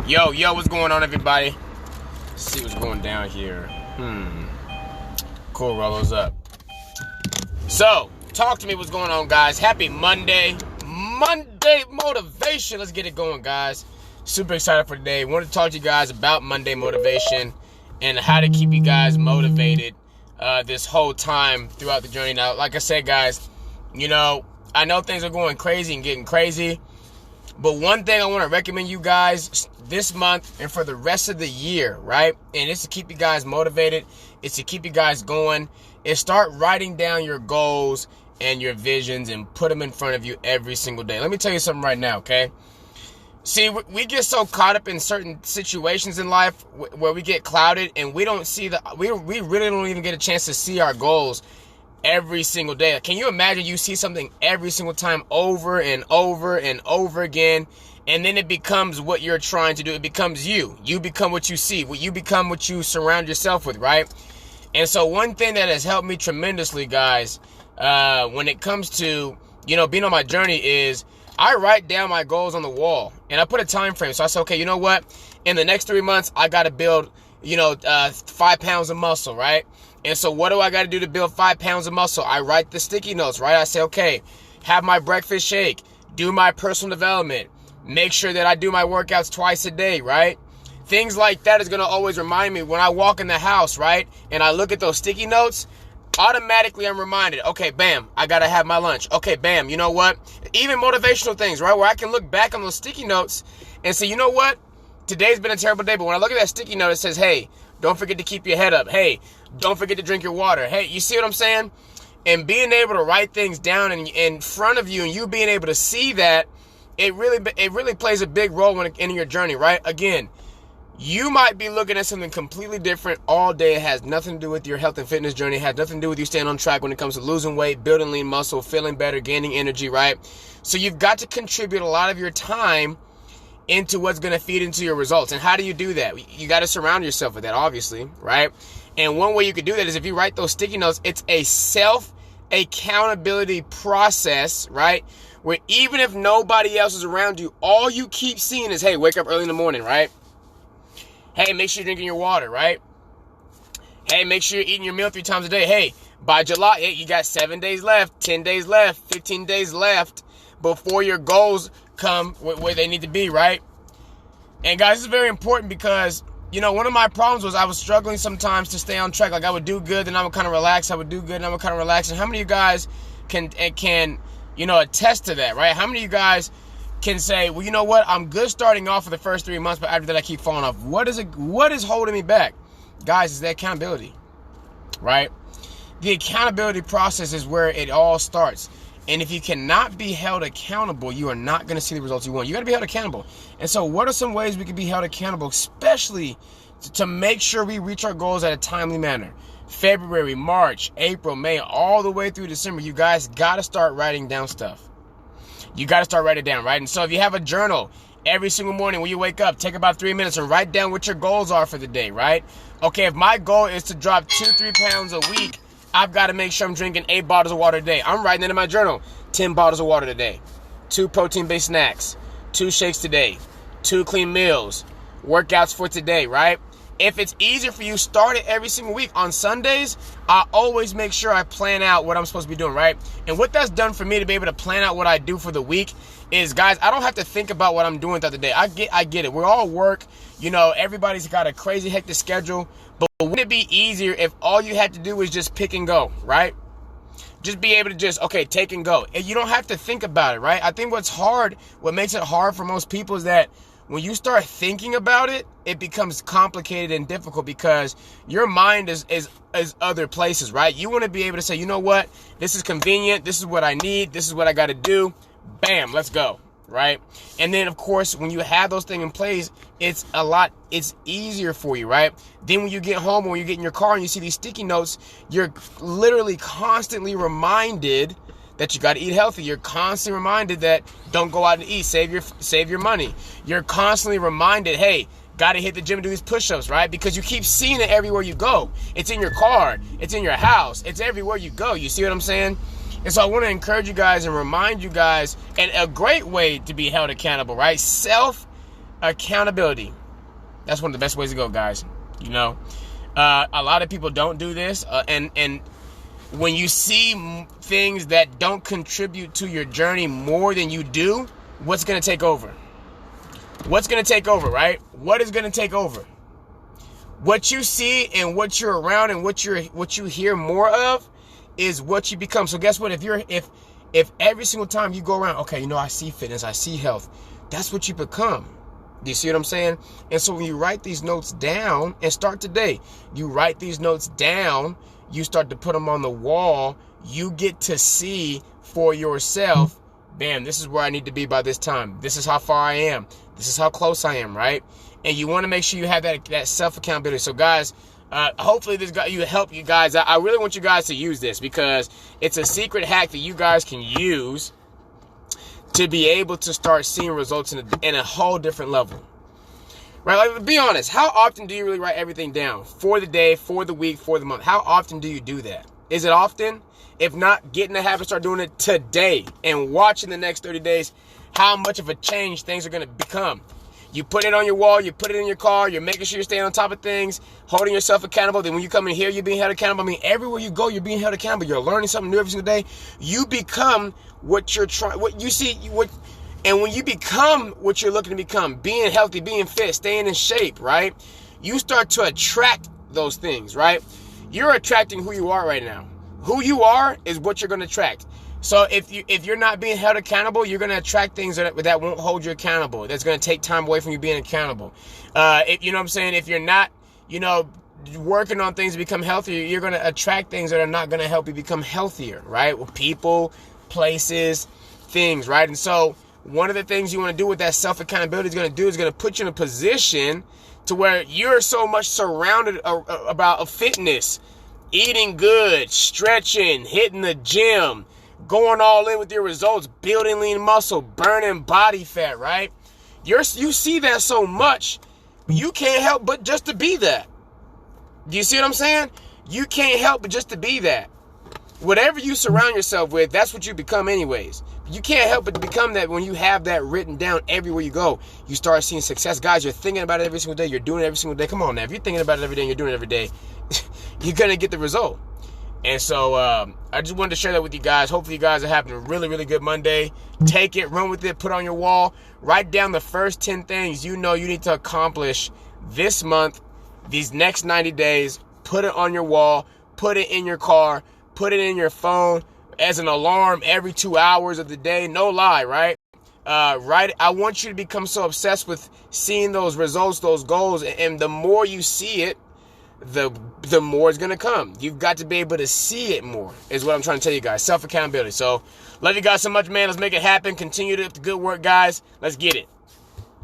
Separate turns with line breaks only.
Yo, what's going on, everybody? Let's see what's going down here. Cool, Rollo's up. So, talk to me, what's going on, guys? Happy Monday. Monday motivation. Let's get it going, guys. Super excited for today. Want to talk to you guys about Monday motivation and how to keep you guys motivated this whole time throughout the journey. Now, like I said, guys, you know, I know things are going crazy and getting crazy, but one thing I want to recommend you guys this month and for the rest of the year, right? And it's to keep you guys motivated. It's to keep you guys going. Is start writing down your goals and your visions and put them in front of you every single day. Let me tell you something right now, okay? See, we get so caught up in certain situations in life where we get clouded and we don't see we really don't even get a chance to see our goals every single day. Can you imagine you see something every single time over and over and over again, and then it becomes what you're trying to do. It becomes you. You become what you see. You become what you surround yourself with, right? And so one thing that has helped me tremendously, guys, when it comes to, you know, being on my journey is I write down my goals on the wall and I put a time frame. So I say, okay, you know what? In the next 3 months, I got to build, 5 pounds of muscle, right? And so what do I got to do to build 5 pounds of muscle? I write the sticky notes, right? I say, okay, have my breakfast shake, do my personal development, make sure that I do my workouts twice a day, right? Things like that is going to always remind me when I walk in the house, right? And I look at those sticky notes, automatically I'm reminded, okay, bam, I got to have my lunch. Okay, bam, you know what? Even motivational things, right? Where I can look back on those sticky notes and say, you know what? Today's been a terrible day, but when I look at that sticky note, it says, hey, don't forget to keep your head up. Hey, don't forget to drink your water. Hey, you see what I'm saying? And being able to write things down in front of you and you being able to see that, it really plays a big role in your journey, right? Again, you might be looking at something completely different all day. It has nothing to do with your health and fitness journey. It has nothing to do with you staying on track when it comes to losing weight, building lean muscle, feeling better, gaining energy, right? So you've got to contribute a lot of your time into what's going to feed into your results. And how do you do that? You got to surround yourself with that, obviously, right? And one way you could do that is if you write those sticky notes. It's a self-accountability process, right? Where even if nobody else is around you, all you keep seeing is, hey, wake up early in the morning, right? Hey, make sure you're drinking your water, right? Hey, make sure you're eating your meal 3 times a day. Hey, by July, hey, you got 7 days left, 10 days left, 15 days left before your goals come where they need to be, right? And guys, this is very important because, you know, one of my problems was I was struggling sometimes to stay on track. Like I would do good, then I would kind of relax. I would do good, and I would kind of relax. And how many of you guys can attest to that, right? How many of you guys can say, well, you know what? I'm good starting off for the first 3 months, but after that I keep falling off. What is holding me back? Guys, it's the accountability, right? The accountability process is where it all starts. And if you cannot be held accountable, you are not going to see the results you want. You got to be held accountable. And so what are some ways we can be held accountable, especially to make sure we reach our goals at a timely manner? February, March, April, May, all the way through December, you guys got to start writing down stuff. You got to start writing it down, right? And so if you have a journal, every single morning when you wake up, take about 3 minutes and write down what your goals are for the day, right? Okay, if my goal is to drop 2-3 pounds a week, I've got to make sure I'm drinking 8 bottles of water a day. I'm writing it in my journal. 10 bottles of water today. 2 protein-based snacks. 2 shakes today. 2 clean meals. Workouts for today, right? If it's easier for you, start it every single week. On Sundays, I always make sure I plan out what I'm supposed to be doing, right? And what that's done for me to be able to plan out what I do for the week is, guys, I don't have to think about what I'm doing throughout the day. I get it. We're all work. You know, everybody's got a crazy hectic schedule. But wouldn't it be easier if all you had to do was just pick and go, right? Just be able to just, okay, take and go. And you don't have to think about it, right? I think what makes it hard for most people is that when you start thinking about it, it becomes complicated and difficult because your mind is other places, right? You want to be able to say, you know what? This is convenient. This is what I need. This is what I got to do. Bam, let's go, right? And then, of course, when you have those things in place, it's easier for you, right? Then when you get home or when you get in your car and you see these sticky notes, you're literally constantly reminded that you got to eat healthy. You're constantly reminded that don't go out and eat, save your money. You're constantly reminded, hey, got to hit the gym and do these push-ups, right? Because you keep seeing it everywhere you go. It's in your car, it's in your house, it's everywhere you go. You see what I'm saying? And so I want to encourage you guys and remind you guys, and a great way to be held accountable, right? accountability. That's one of the best ways to go, guys. You know, a lot of people don't do this, and when you see things that don't contribute to your journey more than you do, what's going to take over? What's going to take over, right? What is going to take over? What you see and what you're around and what you hear more of is what you become. So guess what? If every single time you go around, okay, you know, I see fitness, I see health, that's what you become. Do you see what I'm saying? And so when you write these notes down, and start today, you write these notes down, you start to put them on the wall, you get to see for yourself, bam, this is where I need to be by this time. This is how far I am. This is how close I am, right? And you want to make sure you have that self-accountability. So guys, hopefully this got you help you guys. I really want you guys to use this because it's a secret hack that you guys can use to be able to start seeing results in a whole different level. Right? Like, be honest, how often do you really write everything down? For the day, for the week, for the month. How often do you do that? Is it often? If not, get in the habit, start doing it today and watch in the next 30 days how much of a change things are going to become. You put it on your wall, you put it in your car, you're making sure you're staying on top of things, holding yourself accountable. Then when you come in here, you're being held accountable. I mean, everywhere you go, you're being held accountable. You're learning something new every single day. You become what you're trying, what you see, and when you become what you're looking to become, being healthy, being fit, staying in shape, right? You start to attract those things, right? You're attracting who you are right now. Who you are is what you're going to attract. So if you're not being held accountable, you're going to attract things that won't hold you accountable. That's going to take time away from you being accountable. If you know what I'm saying? If you're not, you know, working on things to become healthier, you're going to attract things that are not going to help you become healthier, right? With people, places, things, right? And so one of the things you want to do with that self-accountability is going to put you in a position to where you're so much surrounded about fitness, eating good, stretching, hitting the gym, going all in with your results, building lean muscle, burning body fat, right? You see that so much, you can't help but just to be that. Do you see what I'm saying? You can't help but just to be that. Whatever you surround yourself with, that's what you become anyways. You can't help but to become that when you have that written down everywhere you go. You start seeing success. Guys, you're thinking about it every single day. You're doing it every single day. Come on now. If you're thinking about it every day and you're doing it every day, you're going to get the result. And so I just wanted to share that with you guys. Hopefully you guys are having a really, really good Monday. Take it, run with it, put it on your wall. Write down the first 10 things you know you need to accomplish this month, these next 90 days. Put it on your wall. Put it in your car. Put it in your phone as an alarm every 2 hours of the day. No lie, right? Right. I want you to become so obsessed with seeing those results, those goals. And the more you see it, the more it's going to come. You've got to be able to see it more is what I'm trying to tell you guys. Self-accountability. So love you guys so much, man. Let's make it happen. Continue the good work, guys. Let's get it.